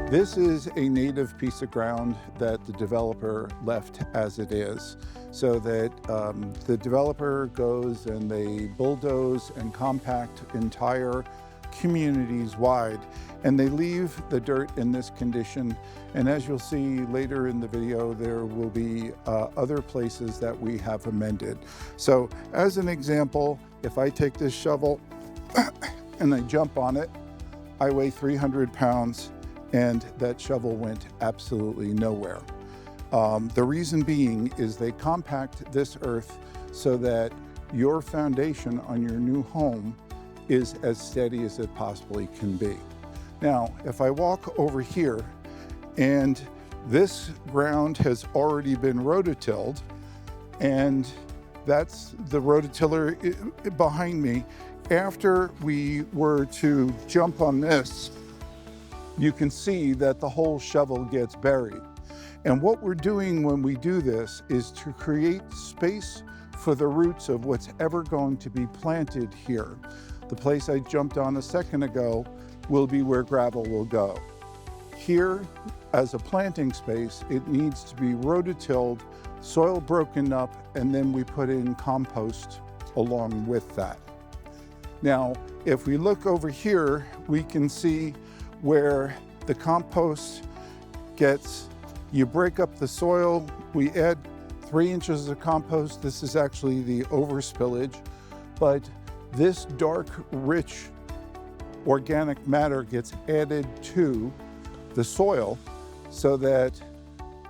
This is a native piece of ground that the developer left as it is, so that the developer goes and they bulldoze and compact entire communities wide, and they leave the dirt in this condition. And as you'll see later in the video, there will be other places that we have amended. So as an example, if I take this shovel and I jump on it, I weigh 300 pounds and that shovel went absolutely nowhere. The reason being is they compact this earth so that your foundation on your new home is as steady as it possibly can be. Now, if I walk over here and this ground has already been rototilled, and that's the rototiller behind me. After we were to jump on this, you can see that the whole shovel gets buried. And what we're doing when we do this is to create space for the roots of what's ever going to be planted here. The place I jumped on a second ago will be where gravel will go. Here, as a planting space, it needs to be rototilled, soil broken up, and then we put in compost along with that. Now, if we look over here, we can see where the compost gets, you break up the soil, we add 3 inches of compost. This is actually the overspillage, but this dark, rich organic matter gets added to the soil so that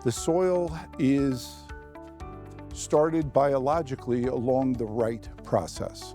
the soil is started biologically along the right process.